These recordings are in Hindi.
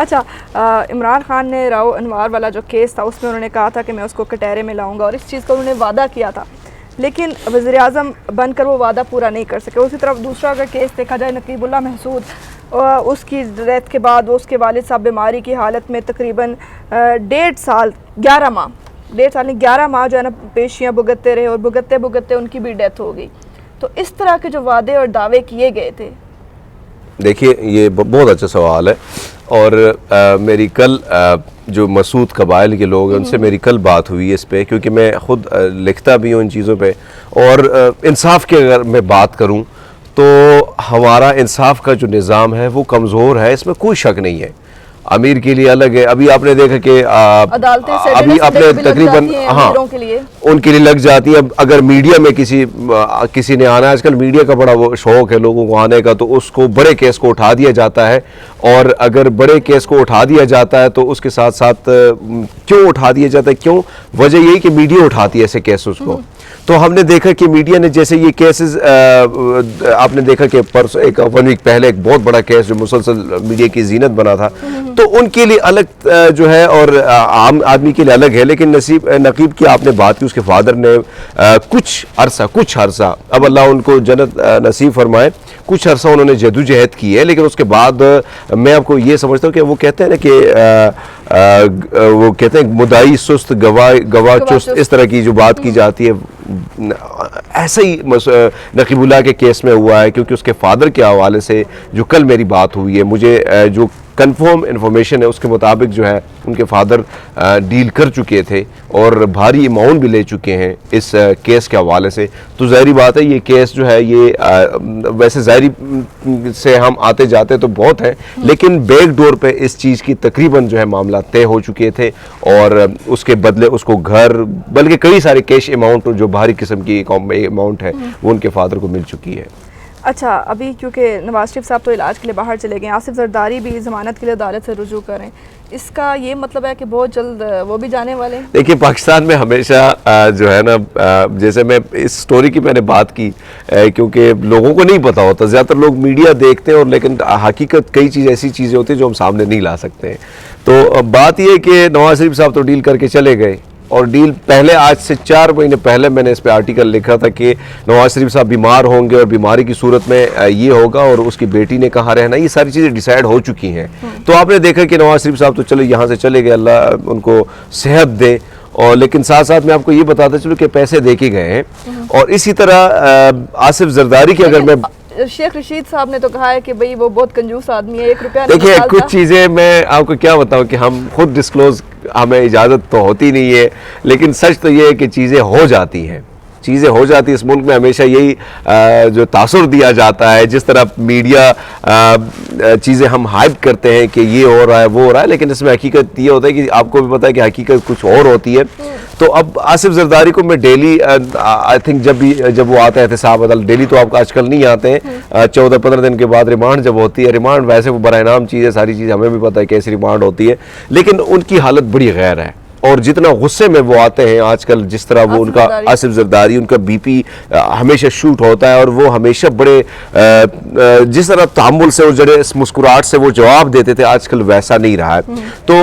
अच्छा, इमरान खान ने राव अनवार वाला जो केस था उसमें उन्होंने कहा था कि मैं उसको कटहरे में लाऊंगा और इस चीज़ का उन्होंने वादा किया था, लेकिन वज़ीर आज़म बनकर वो वादा पूरा नहीं कर सके। उसी तरफ दूसरा अगर केस देखा जाए नकीबुल्लाह महसूद, उसकी डेथ के बाद वो उसके वालिद साहब बीमारी की हालत में तकरीबन 1.5 साल 11 माह 11 माह जो है ना पेशियाँ भुगतते रहे और भुगतते भुगतते उनकी भी डेथ हो गई। तो इस तरह के जो वादे और दावे किए गए थे। देखिए, ये बहुत अच्छा सवाल है और मेरी कल जो मसूद कबाइल के लोग हैं उनसे मेरी कल बात हुई इस पे, क्योंकि मैं ख़ुद लिखता भी हूँ इन चीज़ों पे। और इंसाफ की अगर मैं बात करूँ तो हमारा इंसाफ का जो निज़ाम है वो कमज़ोर है, इसमें कोई शक नहीं है। अमीर के लिए अलग है, अभी आपने देखा कि अभी आपने तकरीबन उनके लिए लग जाती है। अगर मीडिया में किसी ने आना है, आजकल मीडिया का बड़ा वो शौक है लोगों को आने का, तो उसको बड़े केस को उठा दिया जाता है। और अगर बड़े केस को उठा दिया जाता है तो उसके साथ साथ क्यों उठा दिया जाता है, क्यों? वजह यही कि मीडिया उठाती है ऐसे केसेस को। तो हमने देखा कि मीडिया ने जैसे ये केसेस, आपने देखा कि परसों एक 1 वीक पहले एक बहुत बड़ा केस जो मुसलसल मीडिया की जीनत बना था, तो उनके लिए अलग जो है और आम आदमी के लिए अलग है। लेकिन नकीब की आपने बात की, उसके फादर ने कुछ अरसा, अब अल्लाह उनको जन्नत नसीब फरमाए, कुछ अरसा उन्होंने जदोजहद की है। लेकिन उसके बाद मैं आपको ये समझता हूँ कि वो कहते हैं ना कि वो कहते हैं मुदाई सुस्त गवाह चुस्त, इस तरह की जो बात की जाती है, ऐसा ही नकीबुल्लाह के केस में हुआ है। क्योंकि उसके फादर के हवाले से जो कल मेरी बात हुई है, मुझे जो कंफर्म इन्फॉर्मेशन है उसके मुताबिक जो है उनके फादर डील कर चुके थे और भारी अमाउंट भी ले चुके हैं इस केस के हवाले से। तो ज़ाहिरी बात है ये केस जो है ये वैसे ज़ाहिरी से हम आते जाते तो बहुत हैं, लेकिन बैक डोर पे इस चीज़ की तकरीबन जो है मामला तय हो चुके थे और उसके बदले उसको घर, बल्कि कई सारे कैश अमाउंट जो भारी किस्म की अमाउंट है वो उनके फादर को मिल चुकी है। अच्छा, अभी क्योंकि नवाज शरीफ साहब तो इलाज के लिए बाहर चले गए, आसिफ जरदारी भी ज़मानत के लिए अदालत से रुजू करें, इसका ये मतलब है कि बहुत जल्द वो भी जाने वाले हैं? देखिए, पाकिस्तान में हमेशा जो है ना, जैसे मैं इस स्टोरी की मैंने बात की, क्योंकि लोगों को नहीं पता होता, ज़्यादातर लोग मीडिया देखते हैं और लेकिन हकीकत कई चीज़ ऐसी चीज़ें होती हैं जो हम सामने नहीं ला सकते। तो बात यह है कि नवाज शरीफ साहब तो डील करके चले गए और डील पहले, आज से 4 महीने पहले मैंने इस पे आर्टिकल लिखा था कि नवाज शरीफ साहब बीमार होंगे और बीमारी की सूरत में ये होगा और उसकी बेटी ने कहाँ रहना, ये सारी चीज़ें डिसाइड हो चुकी हैं। तो आपने देखा कि नवाज शरीफ साहब तो चलो यहाँ से चले गए, अल्लाह उनको सेहत दे। और लेकिन साथ साथ मैं आपको ये बताता चलूँ कि पैसे दे के गए हैं। और इसी तरह आसिफ जरदारी की अगर मैं, शेख रशीद साहब ने तो कहा है कि भाई वो बहुत कंजूस आदमी है, 1 रुपया देखिए कुछ चीज़ें मैं आपको क्या बताऊं कि हम खुद डिस्क्लोज, हमें इजाज़त तो होती नहीं है, लेकिन सच तो ये है कि चीज़ें हो जाती हैं। इस मुल्क में हमेशा यही जो तासुर दिया जाता है, जिस तरह मीडिया चीज़ें हम हाइप करते हैं कि ये हो रहा है वो हो रहा है, लेकिन इसमें हकीकत ये होता है कि आपको भी पता है कि हकीकत कुछ और होती है। तो अब आसिफ जरदारी को मैं डेली, आई थिंक जब वो आता है एहतसाब अदालत, डेली तो आपको आजकल नहीं आते हैं, 14-15 दिन के बाद रिमांड जब होती है, रिमांड वैसे वो बड़ा इनाम चीज़ है, सारी चीज़ हमें भी पता है कैसी रिमांड होती है, लेकिन उनकी हालत बड़ी गैर है। और जितना गुस्से में वो आते हैं आजकल, जिस तरह वो उनका आसिफ जरदारी, उनका बीपी हमेशा शूट होता है और वो हमेशा बड़े जिस तरह तामुल से और जड़े मुस्कुराहट से वो जवाब देते थे, आजकल वैसा नहीं रहा है। तो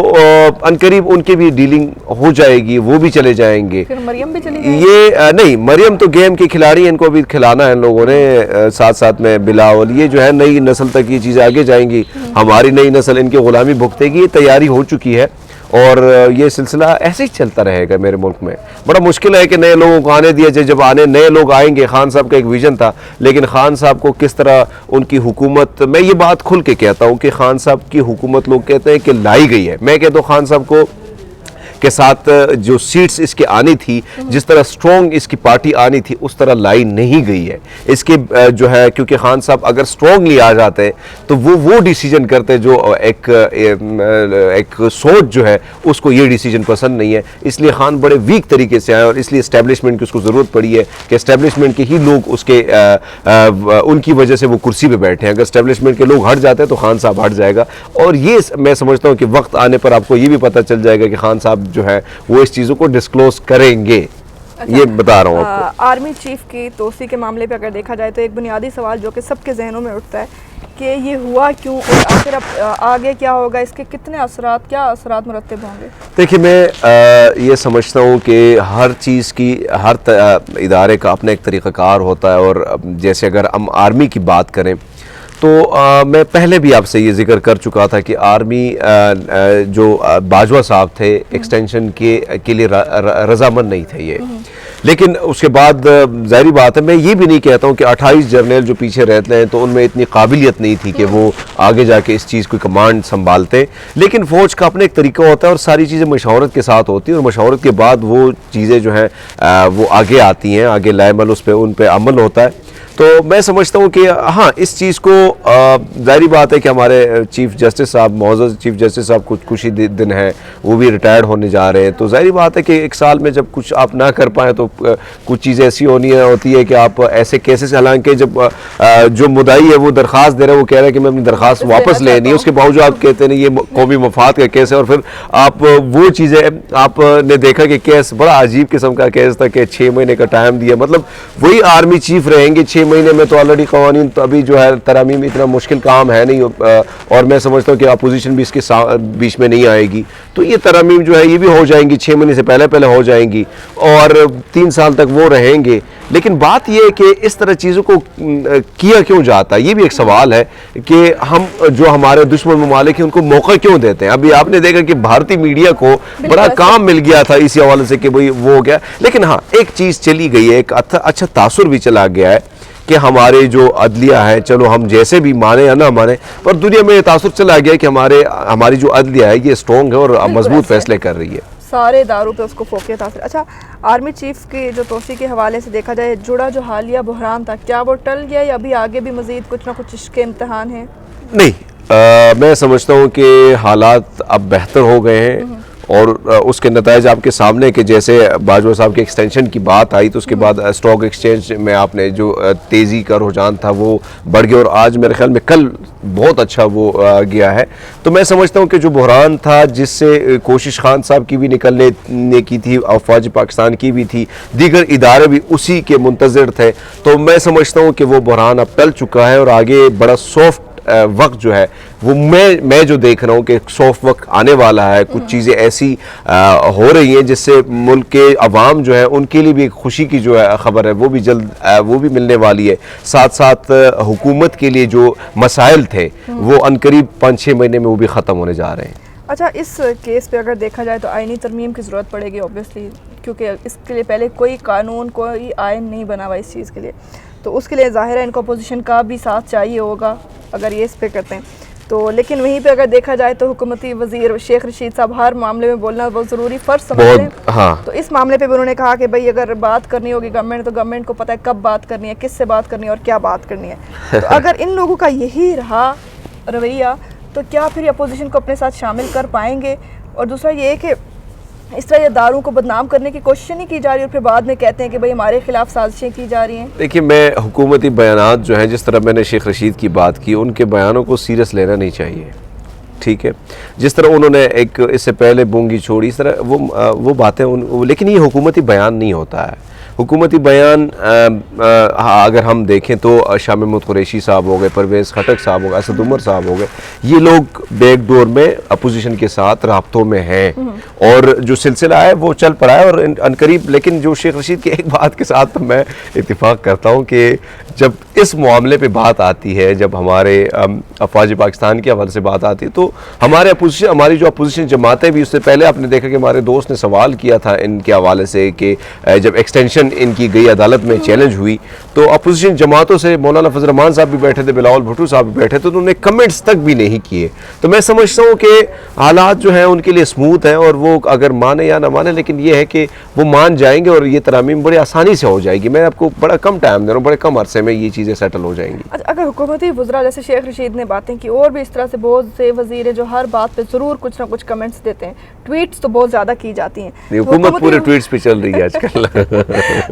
अनकरीब उनकी भी डीलिंग हो जाएगी, वो भी चले जाएंगे। फिर मरियम भी चली जाएगी? ये नहीं, मरियम तो गेम की खिलाड़ी है, इनको भी खिलाना है इन लोगों ने, साथ साथ में बिलावल, ये जो है नई नस्ल तक ये चीज़ें आगे जाएंगी। हमारी नई नस्ल इनकी गुलामी भुगतेगी, ये तैयारी हो चुकी है और ये सिलसिला ऐसे ही चलता रहेगा मेरे मुल्क में। बड़ा मुश्किल है कि नए लोगों को आने दिया जाए, जब नए लोग आएंगे, खान साहब का एक विजन था, लेकिन खान साहब को किस तरह उनकी हुकूमत, मैं ये बात खुल के कहता हूँ कि खान साहब की हुकूमत लोग कहते हैं कि लाई गई है, मैं कहता हूँ खान साहब को के साथ जो सीट्स इसके आनी थी, जिस तरह स्ट्रॉन्ग इसकी पार्टी आनी थी, उस तरह लाई नहीं गई है इसके जो है। क्योंकि खान साहब अगर स्ट्रॉन्गली आ जाते तो वो डिसीजन करते जो एक सोच जो है उसको ये डिसीजन पसंद नहीं है, इसलिए खान बड़े वीक तरीके से आए और इसलिए एस्टेब्लिशमेंट की उसको ज़रूरत पड़ी है कि एस्टेब्लिशमेंट के ही लोग उसके उनकी वजह से वो कुर्सी पर बैठे हैं। अगर एस्टेब्लिशमेंट के लोग हट जाते हैं तो खान साहब हट जाएगा। और ये मैं समझता हूँ कि वक्त आने पर आपको ये भी पता चल जाएगा कि खान साहब जो है वो इस चीज़ों को डिस्क्लोज करेंगे। अच्छा, ये बता रहा हूँ आपको। आर्मी चीफ की तोसी के मामले पे अगर देखा जाए तो एक बुनियादी सवाल जो कि सबके जहनों में उठता है कि ये हुआ क्यों और आखिर अब आगे क्या होगा, इसके कितने असरात, क्या असरात मुरत्तब होंगे? देखिए, मैं ये समझता हूँ कि हर चीज़ की, हर इदारे का अपना एक तरीक़ाकार होता है। और जैसे अगर हम आर्मी की बात करें तो मैं पहले भी आपसे ये जिक्र कर चुका था कि आर्मी जो बाजवा साहब थे एक्सटेंशन के लिए रजामंद नहीं थे ये। लेकिन उसके बाद ज़ाहिर बात है, मैं ये भी नहीं कहता हूँ कि 28 जर्नल जो पीछे रहते हैं तो उनमें इतनी काबिलियत नहीं थी कि वो आगे जाके इस चीज़ को कमांड संभालते। लेकिन फ़ौज का अपना एक तरीका होता है और सारी चीज़ें मशावरत के साथ होती हैं और मशावरत के बाद वो चीज़ें जो हैं वो आगे आती हैं, आगे लाएमल उन पर अमल होता है। तो मैं समझता हूँ कि हाँ, इस चीज़ को ज़ाहिर बात है कि हमारे चीफ़ जस्टिस साहब, मौजूद चीफ़ जस्टिस साहब कुछ ही दिन हैं, वो भी रिटायर्ड होने जा रहे हैं। तो ज़ाहिर बात है कि एक साल में जब कुछ आप ना कर पाएँ तो कुछ चीज़ें ऐसी होती है कि आप ऐसे केसेस, हालांकि जब जो मुद्दाई है वो दरख्वास्त दे रहा है, वो कह रहा है कि मैं अपनी दरख्वास्त वापस लेनी है, उसके बावजूद आप कहते हैं ये कौमी मफाद का केस है। और फिर आप वो चीज़ें आपने देखा कि केस बड़ा अजीब किस्म का केस था कि 6 महीने का टाइम दिया। मतलब वही आर्मी चीफ रहेंगे 6 महीने में, तो ऑलरेडी कवानीन तो अभी जो है तरमीम इतना मुश्किल काम है नहीं। और मैं समझता हूँ कि अपोजिशन भी इसके बीच में नहीं आएगी, तो ये तरमीम जो है ये भी हो जाएंगी 6 महीने से पहले हो जाएंगी और 3 साल तक वो रहेंगे। लेकिन बात ये है कि इस तरह चीज़ों को किया क्यों जाता है, ये भी एक सवाल है कि हम जो हमारे दुश्मन ममालिक हैं उनको मौका क्यों देते हैं। अभी आपने देखा कि भारतीय मीडिया को बड़ा काम मिल गया था इसी हवाले से कि भाई वो हो गया। लेकिन हाँ, एक चीज़ चली गई है, एक अच्छा तासुर भी चला गया है कि हमारे जो अदलिया है, चलो हम जैसे भी माने या ना माने, पर दुनिया में ये तासुर चला गया कि हमारी जो अदलिया है ये स्ट्रॉन्ग है और मजबूत फैसले कर रही है। सारे दारू पे उसको फोके तासुर। अच्छा, आर्मी चीफ की जो तोसी के हवाले से देखा जाए, जुड़ा जो हालिया बहरान था, क्या वो टल गया या अभी आगे भी मजीद कुछ ना कुछ इसके इम्तहान हैं? नहीं, मैं समझता हूँ कि हालात अब बेहतर हो गए हैं और उसके नताइज आपके सामने कि जैसे बाजवा साहब के एक्सटेंशन की बात आई तो उसके बाद स्टॉक एक्सचेंज में आपने जो तेज़ी का रुझान था वो बढ़ गया और आज मेरे ख्याल में कल बहुत अच्छा वो गया है। तो मैं समझता हूँ कि जो बहरान था जिससे कोशिश खान साहब की भी निकलने की थी, अफवाज पाकिस्तान की भी थी, दीगर इदारे भी उसी के मुंतज़िर थे, तो मैं समझता हूँ कि वो बहरान अब टल चुका है और आगे बड़ा सॉफ्ट वक्त जो है वो मैं जो देख रहा हूँ कि सॉफ्ट वक्त आने वाला है। कुछ चीज़ें ऐसी हो रही हैं जिससे मुल्क के अवाम जो है उनके लिए भी एक खुशी की जो है ख़बर है वो भी जल्द वो भी मिलने वाली है। साथ साथ हुकूमत के लिए जो मसाइल थे वो अनकरीब 5-6 महीने में वो भी ख़त्म होने जा रहे हैं। अच्छा, इस केस पे अगर देखा जाए तो आईनी तरमीम की ज़रूरत पड़ेगी ऑब्वियसली, क्योंकि इसके लिए पहले कोई कानून, कोई आइन नहीं बना हुआ इस चीज़ के लिए, तो उसके लिए ज़ाहिर है इनको अपोजिशन का भी साथ चाहिए होगा अगर ये इस पे करते हैं तो। लेकिन वहीं पे अगर देखा जाए तो हुकूमती वज़ीर शेख रशीद साहब हर मामले में बोलना बहुत ज़रूरी फ़र्ज समझते हैं। हाँ। तो इस मामले पे भी उन्होंने कहा कि भाई अगर बात करनी होगी गवर्नमेंट, तो गवर्नमेंट को पता है कब बात करनी है, किससे बात करनी है और क्या बात करनी है। तो अगर इन लोगों का यही रहा रवैया तो क्या फिर अपोजिशन को अपने साथ शामिल कर पाएंगे? और दूसरा ये है कि इस तरह ये दारू को बदनाम करने की कोशिश नहीं की जा रही और फिर बाद में कहते हैं कि भाई हमारे खिलाफ साजिशें की जा रही हैं। देखिए, मैं हुकूमती बयानात जो हैं, जिस तरह मैंने शेख रशीद की बात की, उनके बयानों को सीरियस लेना नहीं चाहिए, ठीक है। जिस तरह उन्होंने एक इससे पहले बूंगी छोड़ी, इस तरह वो बातें लेकिन ये हुकूमती बयान नहीं होता है। हुकूमती बयान अगर हम देखें तो शाह महमूद कुरैशी साहब हो गए, परवेज़ खटक साहब हो गए, असद उमर साहब हो गए, ये लोग बैकडोर में अपोजिशन के साथ राब्तों में हैं और जो सिलसिला है वो चल पड़ा है और अनकरीब। लेकिन जो शेख रशीद की एक बात के साथ तो मैं इत्तेफाक करता हूँ कि जब इस मामले पे बात आती है, जब हमारे अफवाज पाकिस्तान के हवाले से बात आती है, तो हमारी जो अपोजिशन जमातें भी, उससे पहले आपने देखा कि हमारे दोस्त ने सवाल किया था इनके हवाले से कि जब एक्सटेंशन इनकी गई अदालत में चैलेंज हुई तो अपोजिशन जमातों से मौलाना फजल रहमान साहब भी बैठे थे, बिलावल भुट्टो साहब भी बैठे थे, तो उन्होंने कमेंट्स तक भी नहीं किए। तो मैं समझता हूँ कि हालात जो हैं उनके लिए स्मूथ हैं और वो अगर माने या ना माने, लेकिन ये है कि वो मान जाएंगे और ये तरमीम बड़ी आसानी से हो जाएगी। मैं आपको बड़ा कम टाइम दे रहा हूँ, बड़े कम अरसे में ये चीज़ें सेटल हो जाएंगी। अगर हुकूमती वज़रा जैसे शेख रशीद ने बातें की, और भी इस तरह से बहुत से वज़ीर हैं जो हर बात पे ज़रूर कुछ ना कुछ कमेंट्स देते हैं, ट्वीट्स तो बहुत ज़्यादा की जाती हैं, हुकूमत पूरे ट्वीट्स पे चल रही है आजकल।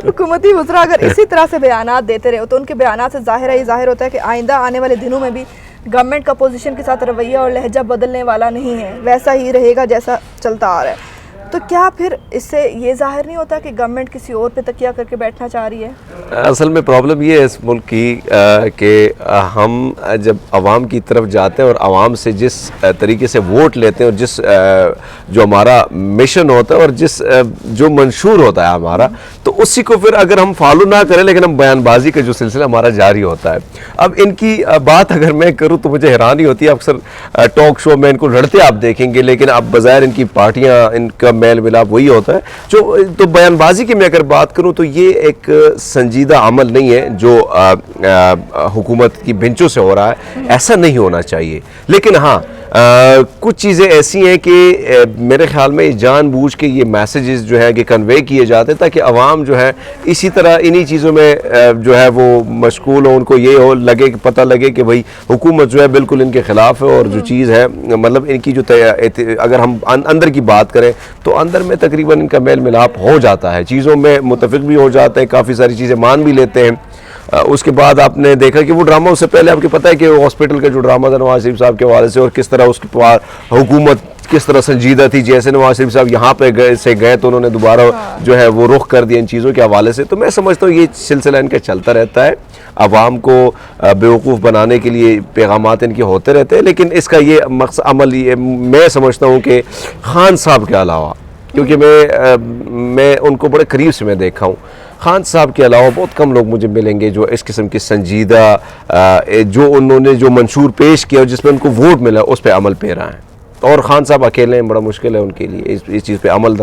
हुकूमती वज़रा अगर इसी तरह से बयानात देते रहे तो उनके बयानात से जाहिर होता है कि आइंदा आने वाले दिनों में भी गवर्नमेंट का अपोजिशन के साथ रवैया और लहजा बदलने वाला नहीं है, वैसा ही रहेगा जैसा चलता आ रहा है। तो क्या फिर इससे ये जाहिर नहीं होता कि गवर्नमेंट किसी और पे तकिया करके बैठना चाह रही है? असल में प्रॉब्लम ये है इस मुल्क की कि हम जब आवाम की तरफ जाते हैं और आवाम से जिस तरीके से वोट लेते हैं और जिस जो हमारा मिशन होता है और जिस जो मंशूर होता है हमारा, तो उसी को फिर अगर हम फॉलो ना करें लेकिन हम बयानबाजी का जो सिलसिला हमारा जारी होता है। अब इनकी बात अगर मैं करूँ तो मुझे हैरानी होती है, अक्सर टॉक शो में इनको लड़ते आप देखेंगे, लेकिन अब बज़ाहिर इनकी पार्टियाँ, इनका मेल मिलाप वही होता है जो। तो बयानबाजी की मैं अगर बात करूँ तो ये एक संजीदा अमल नहीं है जो हुकूमत की बेंचों से हो रहा है, ऐसा नहीं होना चाहिए। लेकिन हाँ, कुछ चीज़ें ऐसी हैं कि मेरे ख्याल में जानबूझ के ये मैसेजेस जो है कि कन्वे किए जाते हैं ताकि आवाम जो है इसी तरह इन्हीं चीज़ों में जो है वो मशगूल हो, उनको ये हो लगे कि पता लगे कि भाई हुकूमत जो है बिल्कुल इनके ख़िलाफ़ है। और जो चीज़ है मतलब इनकी जो अगर हम अंदर की बात करें तो अंदर में तकरीबन इनका मेल मिलाप हो जाता है, चीज़ों में मुतफ़िक भी हो जाते हैं, काफ़ी सारी चीज़ें मान भी लेते हैं। उसके बाद आपने देखा कि वो ड्रामा, उससे पहले आपको पता है कि हॉस्पिटल का जो ड्रामा था नवाज शरीफ साहब के हवाले से, और किस तरह उसके पास हुकूमत किस तरह संजीदा थी, जैसे नवाज शरीफ साहब यहाँ पे गए तो उन्होंने दोबारा जो है वो रुख कर दिया इन चीज़ों के हवाले से। तो मैं समझता हूँ ये सिलसिला इनका चलता रहता है, आवाम को बेवकूफ़ बनाने के लिए पैगामात इनके होते रहते हैं। लेकिन इसका ये मकसद अमल ये मैं समझता हूँ कि खान साहब के अलावा, क्योंकि मैं उनको बड़े करीब से मैं देखा हूँ, खान साहब के अलावा बहुत कम लोग मुझे मिलेंगे जो इस किस्म की संजीदा जो उन्होंने जो मंशूर पेश किया और जिसमें उनको वोट मिला उस पर अमल पेरा है। और खान साहब अकेले हैं, बड़ा मुश्किल है उनके लिए इस चीज़ पे अमल